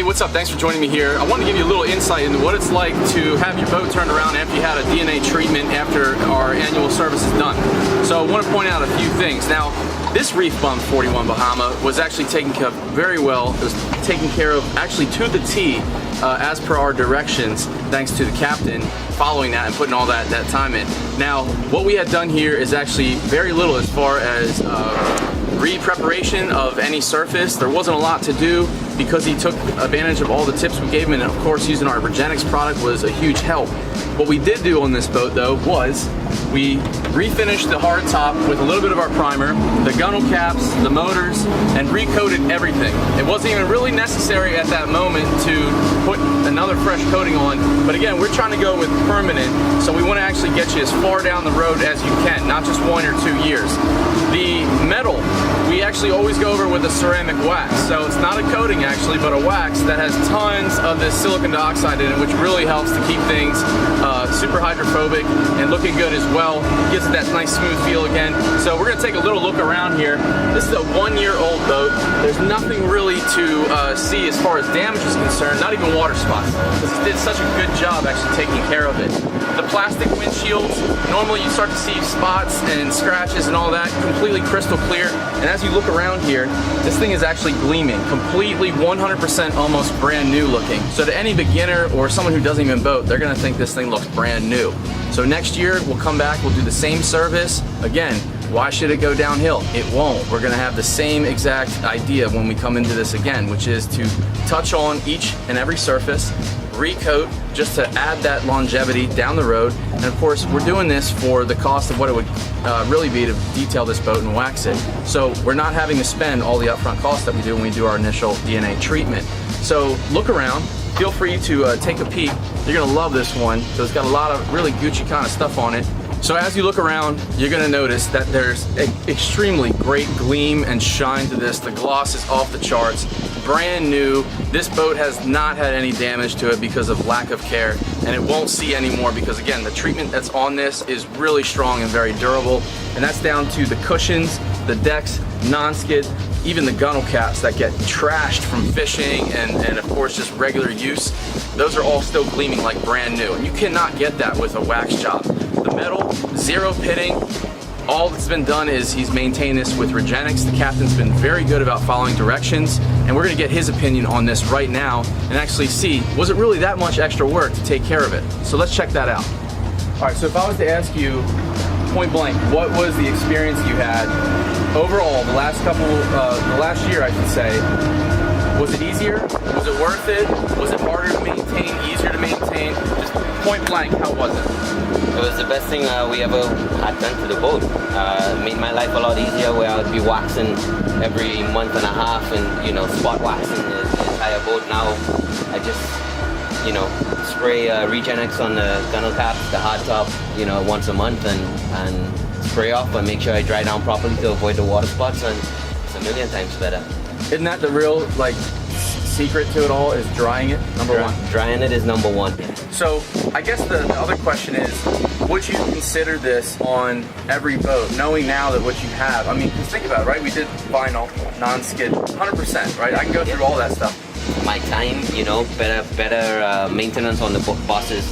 Hey, what's up? Thanks for joining me here. I want to give you a little insight into what it's like to have your boat turned around after you had a DNA treatment after our annual service is done. So I want to point out a few things. Now, this reef bump 41 Bahama was actually taken care of very well. It was taken care of actually to the T as per our directions, thanks to the captain following that and putting all that time in. Now, what we had done here is actually very little as far as re-preparation of any surface. There wasn't a lot to do because he took advantage of all the tips we gave him, and of course using our Regenix product was a huge help. What we did do on this boat though was we refinished the hard top with a little bit of our primer, the gunnel caps, the motors, and recoated everything. It wasn't even really necessary at that moment to put another fresh coating on, but again, we're trying to go with permanent, so we want to actually get you as far down the road as you can, not just 1 or 2 years. The metal, we actually always go over with a ceramic wax, so it's not a coating actually, but a wax that has tons of this silicon dioxide in it, which really helps to keep things super hydrophobic and looking good as well. Gives it that nice smooth feel again. So we're going to take a little look around here. This is a 1-year-old boat. There's nothing really to see as far as damage is concerned, not even water spots. This did such a good job actually taking care of it. The plastic windshields, normally you start to see spots and scratches and all that, completely crystal clear. And as you look around here, this thing is actually gleaming, completely 100% almost brand new looking. So to any beginner or someone who doesn't even boat, they're gonna think this thing looks brand new. So next year, we'll come back, we'll do the same service. Again, why should it go downhill? It won't. We're gonna have the same exact idea when we come into this again, which is to touch on each and every surface, recoat just to add that longevity down the road. And of course, we're doing this for the cost of what it would really be to detail this boat and wax it. So we're not having to spend all the upfront costs that we do when we do our initial DNA treatment. So look around, feel free to take a peek. You're gonna love this one. So it's got a lot of really Gucci kind of stuff on it. So as you look around, you're gonna notice that there's an extremely great gleam and shine to this. The gloss is off the charts, brand new. This boat has not had any damage to it because of lack of care, and it won't see anymore because again, the treatment that's on this is really strong and very durable. And that's down to the cushions, the decks, non-skid, even the gunnel caps that get trashed from fishing and of course just regular use. Those are all still gleaming like brand new, and you cannot get that with a wax job. The metal, zero pitting. All that's been done is he's maintained this with Regenix. The captain's been very good about following directions, and we're gonna get his opinion on this right now and actually see, was it really that much extra work to take care of it? So let's check that out. All right, so if I was to ask you point blank, what was the experience you had overall the last year I should say? Was it easier? Was it worth it? Was it harder to maintain, easier to maintain? Just point blank, how was it? It was the best thing we ever had done to the boat. It made my life a lot easier where I would be waxing every month and a half and, you know, spot waxing the entire boat. Now I just, you know, spray Regenix on the gunnel caps, the hard top, you know, once a month and spray off and make sure I dry down properly to avoid the water spots, and it's a million times better. Isn't that the real, like, secret to it all, is drying it, number one? Drying it is number one. So I guess the other question is, would you consider this on every boat, knowing now that what you have? I mean, just think about it, right? We did vinyl, non-skid, 100%, right? I can go through all that stuff. My time, you know, better maintenance on the boss's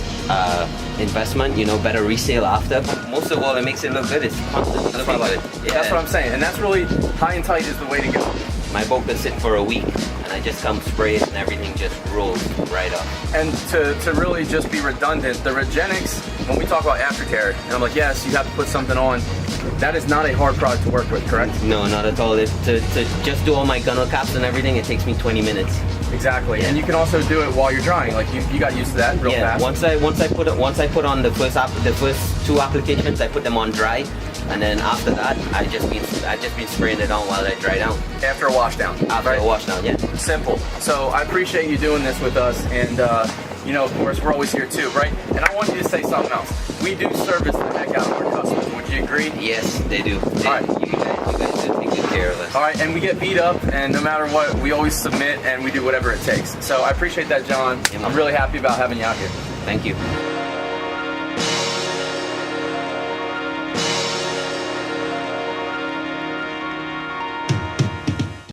investment, you know, better resale after. Most of all, it makes it look good. It's constantly looking good. Yeah. That's what I'm saying, and that's really high and tight is the way to go. My boat could sit for a week, and I just come spray it, and everything just rolls right up. And to really just be redundant, the Regenix, when we talk about aftercare, and I'm like, yes, you have to put something on, that is not a hard product to work with, correct? No, not at all. To just do all my gunnel caps and everything, it takes me 20 minutes. Exactly, yeah. And you can also do it while you're drying. Like you got used to that real fast. Once I put on the first 2 applications, I put them on dry, and then after that, I just been spraying it on while I dry down. After a wash down. After a wash down, yeah. Simple. So I appreciate you doing this with us, and you know, of course, we're always here too, right? And I want you to say something else. We do service the heck out of our customers. Would you agree? Yes, they do. All right. You guys do take good care of us. All right, and we get beat up, and no matter what, we always submit, and we do whatever it takes. So I appreciate that, John. I'm really happy about having you out here. Thank you.